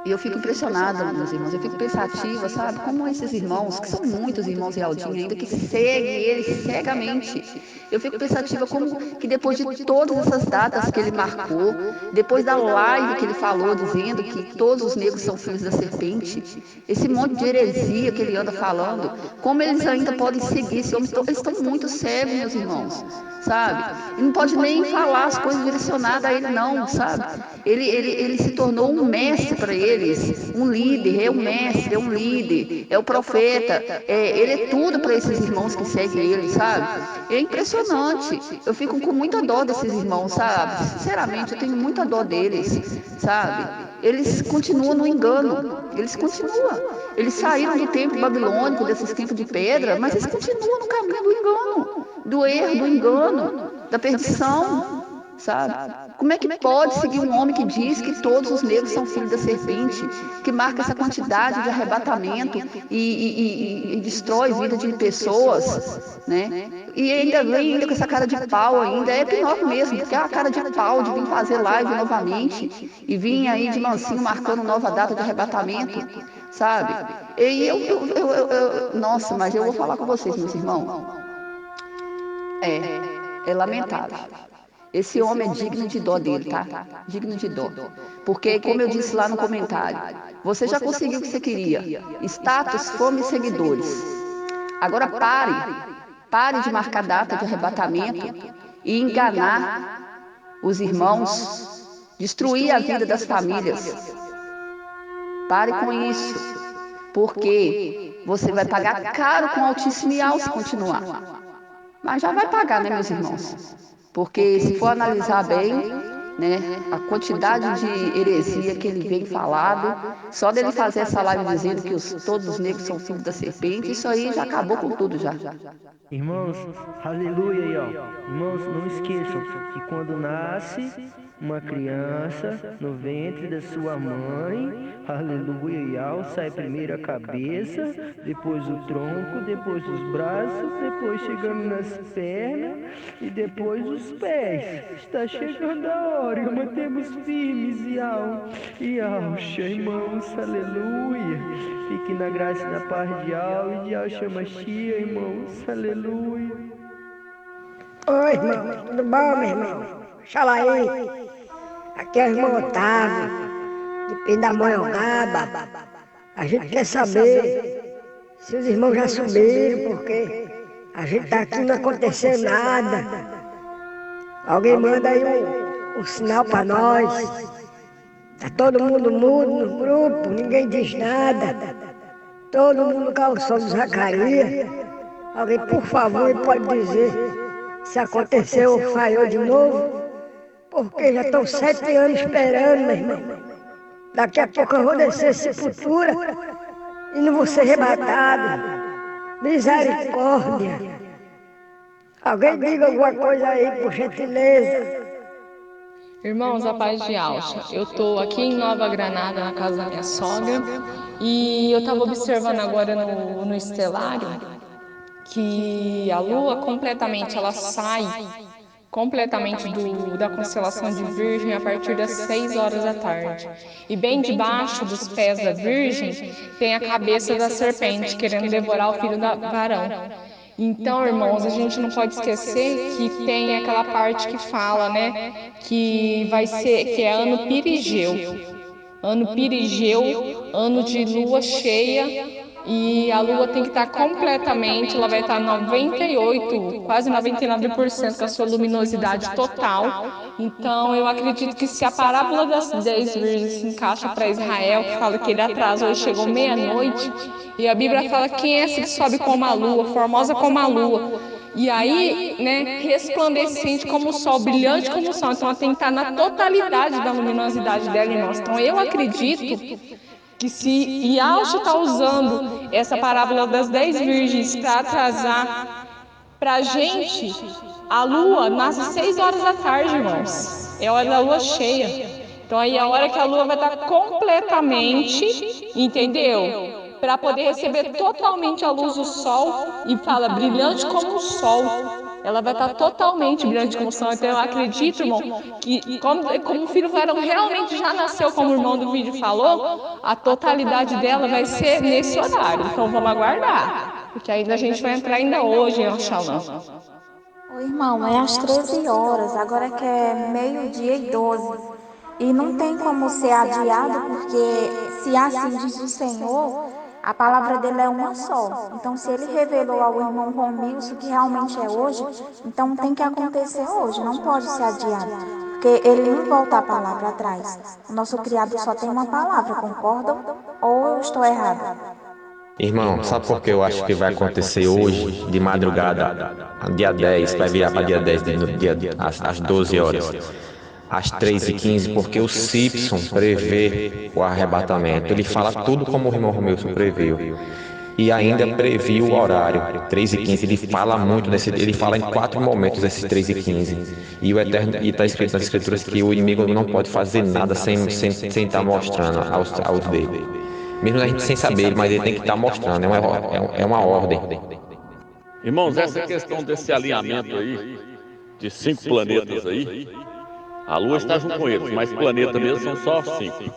E eu fico impressionada, meus irmãos, eu fico pensativa, sabe? Como esses irmãos, que são muitos irmãos em Aldinho ainda, que seguem ele cegamente. Eu fico pensativa como que depois de todas essas datas que ele marcou, depois da live que ele falou, dizendo que todos os negros são filhos da serpente, esse monte de heresia que ele anda falando, como eles ainda podem seguir esse homem? Eles estão muito cegos, meus irmãos, sabe? Ele não pode nem falar as coisas direcionadas a ele, não, sabe? Ele se tornou um mestre para eles, um líder, é um mestre, é um líder, é o profeta, ele é tudo para esses irmãos que seguem ele, sabe? É impressionante. Eu fico com muita dó desses irmãos, sabe? Sinceramente, eu tenho muita dó deles, sabe? Eles continuam no engano, eles continuam. Eles saíram do tempo babilônico, desses tempos de pedra, mas eles continuam no caminho do engano, do erro, do engano, da perdição, sabe? Como é que pode seguir um homem que diz que todos os negros são filhos da serpente, que marca essa quantidade de arrebatamento e destrói a vida de pessoas, né? E ainda vem ainda com essa cara de pau ainda, é pior mesmo, porque é uma cara de pau de vir fazer live novamente e vir aí de mansinho marcando nova data de arrebatamento, sabe? E nossa, mas eu vou falar com vocês, meus irmãos, é lamentável. Esse homem é digno de dó dele, tá? Digno de dó. Porque, como eu disse lá no comentário, você já conseguiu o que você queria. Status, fome e seguidores. Agora pare de marcar data de arrebatamento e enganar os irmãos, destruir a vida das famílias. Pare com isso, porque você vai pagar caro com Altíssimo e Al se continuar. Mas já vai pagar, né, meus irmãos? Porque se for analisar bem, né, a quantidade de heresia que ele vem falado, só dele fazer essa live dizendo que todos os negros são filhos da serpente, isso aí já acabou com tudo já. Irmãos, aleluia aí, ó. Irmãos, não esqueçam que quando nasce uma criança no ventre da sua mãe, aleluia e ao, sai primeiro a cabeça, depois o tronco, depois os braços, depois chegando nas pernas e depois os pés. Está chegando a hora e mantemos firmes e alxa, irmãos, aleluia. Fique na graça e na paz de Al e de Al Shamashia, irmãos, aleluia. Oi, irmão, tudo bom, meu irmão? Fala aí. Aqui é o irmão Otávio, de Pindamonhangaba. A gente quer saber se os irmãos já subiram, porque a gente tá aqui e não aconteceu nada. Alguém manda aí um sinal pra nós. Tá todo mundo mudo no grupo, ninguém diz nada. Todo mundo calçou do Zacarias. Alguém, por favor, pode dizer se aconteceu ou falhou de novo? Porque já estão 7 anos esperando, meu irmão. Daqui a pouco eu vou descer sepultura e não vou ser arrebatado. Misericórdia. Alguém diga alguma coisa aí, por gentileza. Irmãos, a paz de Alcha. Eu estou aqui em Nova Granada, na casa da minha sogra, e eu estava observando agora no estelário que a lua completamente, ela sai completamente da constelação de Virgem a partir das 6 horas da tarde. E bem debaixo dos pés da Virgem tem a cabeça da serpente querendo devorar o filho da varão. Então, irmãos, a gente não pode esquecer que tem aquela parte que fala, né, que vai ser, que é ano pirigeu. Ano pirigeu, ano de lua cheia, e a lua tem que estar completamente, ela vai estar 98, quase 99% com a sua luminosidade total. Então, eu acredito que se a parábola das 10 virgens se encaixa para Israel, que fala que ele atrasou e chegou meia-noite, e a Bíblia fala quem é esse que sobe como a lua, formosa como a lua. E aí, né, resplandecente como o sol, brilhante como o sol. Então, ela tem que estar na totalidade da luminosidade dela, irmãos. Então, eu acredito que se Yalcha está usando essa parábola das 10 virgens para atrasar para a gente, a lua nasce 6 horas da tarde, irmãos. É a hora da lua cheia. Então aí é a hora que a lua vai estar completamente, entendeu? Para poder receber totalmente a luz do sol, e fala brilhante como o sol. ela vai estar totalmente brilhante de combustão. Então eu acredito, irmão, que como o filho varão realmente já nasceu, como o irmão do vídeo falou, a totalidade dela vai ser nesse horário. Então vamos aguardar, porque ainda a gente vai entrar ainda hoje em Oxalá. Ô, irmão, é às 13 horas, agora que é 12:12. E não tem como ser adiado, porque se assim diz o Senhor, a palavra dele é uma só. Então, se ele revelou ao irmão Romilson que realmente é hoje, então tem que acontecer hoje, não pode ser adiado. Porque ele não volta a palavra atrás. O nosso criado só tem uma palavra, concordam? Ou eu estou errada? Irmão, sabe por que eu acho que vai acontecer hoje, de madrugada, dia 10, vai virar para dia 10, às 12 horas, às 3h15, porque o Simpson prevê o arrebatamento. Ele fala tudo como o irmão Romilson previu. E ainda previu o horário, 3h15. Ele fala muito ele fala em 4 momentos esses 3h15. E o Eterno, e está escrito nas Escrituras que o inimigo não pode fazer nada sem estar mostrando aos dele. Mesmo a gente sem saber, mas ele tem que estar mostrando, é uma ordem. Irmãos, essa questão desse alinhamento aí, de 5 planetas aí, a Lua está junto com eles, mas planetas mesmo são só 5.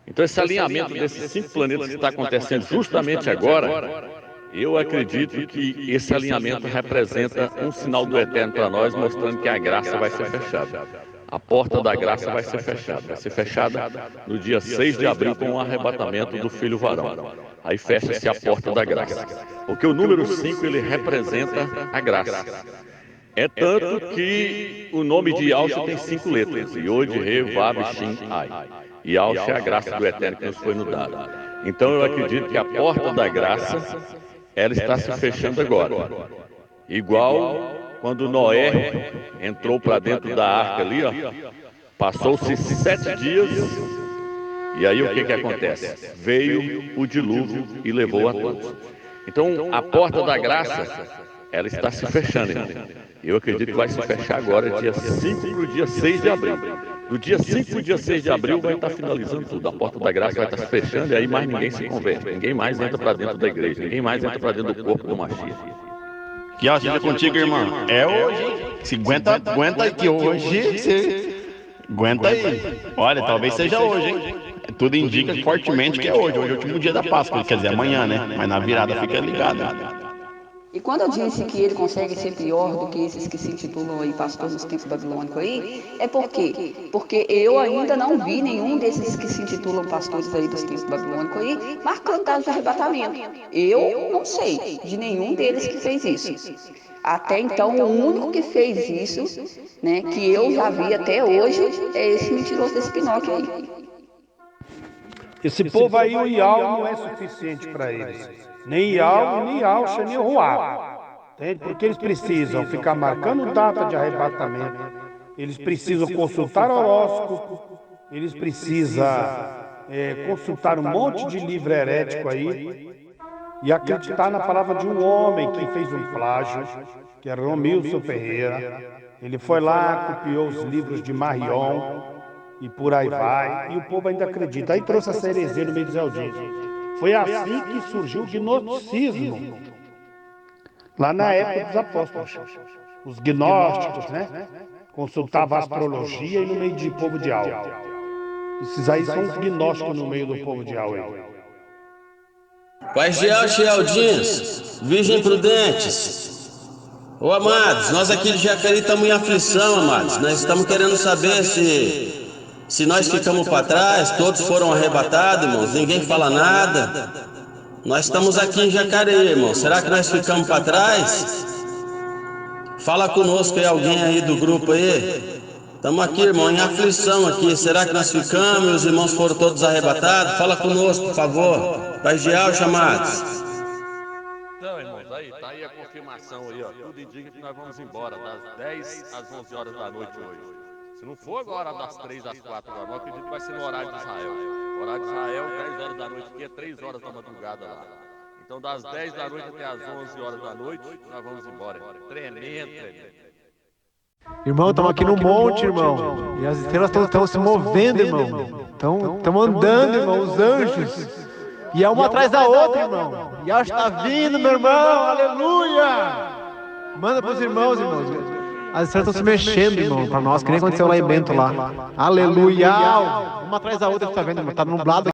Então esse alinhamento desses 5 planetas que está acontecendo justamente agora, eu acredito que esse alinhamento representa um sinal do Eterno para nós, mostrando que a graça vai ser fechada. A porta da graça vai ser fechada no dia 6 de abril com o arrebatamento do filho varão. Aí fecha-se a porta da graça. Porque o número 5 ele representa a graça. É tanto que o nome de Yahshua tem 5 letras. Yod, Re, Vav, Shin, Ai. Yahshua é a graça do Eterno que nos foi nos dada. Então eu acredito que a porta da graça, ela está se fechando agora. Igual quando Noé entrou para dentro da arca ali, ó, passou-se 7 dias, e aí o que acontece? Veio o dilúvio e levou a todos. Então a porta da graça, ela está se fechando, irmão. Eu acredito que vai se fechar agora, dia 5 para o dia 6 de abril. Do dia 5 para o dia 6 de abril vai estar finalizando tudo. A porta da graça vai estar se fechando e aí mais ninguém se converte. Ninguém mais entra para dentro da igreja. Ninguém mais entra para dentro do corpo do Mashiach. Que ó, seja contigo, irmão. É hoje. Se aguenta que hoje você aguenta aí. Olha, talvez seja hoje, hein? Tudo indica fortemente que é hoje. Hoje é o último dia da Páscoa, quer dizer, amanhã, né? Mas na virada fica ligado. E quando eu disse que ele consegue ser pior do que esses que se intitulam aí pastores dos tempos babilônicos aí, é por quê? Porque eu ainda não vi nenhum desses que se intitulam pastores aí dos tempos babilônicos aí marcando dados de arrebatamento. Eu não sei de nenhum deles que fez isso. Até então, o único que fez isso, né, que eu já vi até hoje, é esse mentiroso desse Pinóquio aí. Esse povo aí, o Ial não é suficiente para eles. Nem Ial, nem Yahshua, nem Ruá. Entende? Porque eles precisam ficar marcando data de arrebatamento. Eles precisam consultar horóscopo. Eles precisam consultar um monte de livro herético aí. E acreditar na palavra de um homem que fez um plágio, que era Romilson Ferreira. Ele foi lá, copiou os livros de Marion. E por aí vai. E o povo ainda acredita. Aí trouxe essa heresia no meio dos Eldins. Foi assim que surgiu o gnosticismo, lá na época dos apóstolos. Os gnósticos, né? Consultavam a astrologia e no meio de povo de alma. Esses aí são os gnósticos no meio do povo de alma. Paz de Yahshua e Aldins, virgem prudentes. Ô amados, nós aqui de Jacareí estamos em aflição, amados. Nós estamos querendo saber se nós ficamos para trás, todos foram arrebatados, irmãos, ninguém fala nada. Nós estamos aqui em Jacareí, irmãos, será que nós ficamos para trás? Fala conosco aí, alguém aí do grupo aí. Estamos aqui, irmão, em aflição aqui, será que nós ficamos e os irmãos foram todos arrebatados? Fala conosco, por favor. Paz de Yahshua, chamados. Então, irmãos, tá aí a confirmação aí, ó. Tudo indica que nós vamos embora das 10 às 11 horas da noite hoje. Se não for agora das 3 às 4 horas, eu acredito que vai ser no horário de Israel. O horário de Israel, 10 horas da noite aqui, é 3 horas da madrugada lá. Então, das 10 da noite até as 11 horas da noite, nós vamos embora. Tremendo. Irmão, estamos aqui no monte, irmão. E as estrelas estão se movendo, irmão. Estão andando, irmão, os anjos. E é uma atrás da outra, irmão. E acho que está vindo, meu irmão. Aleluia! Manda pros irmãos. As estrelas estão se mexendo, irmão, pra nós, que nem aconteceu lá em Bento lá. Aleluia! Uma atrás da outra, que tá vendo, irmão? Tá nublado.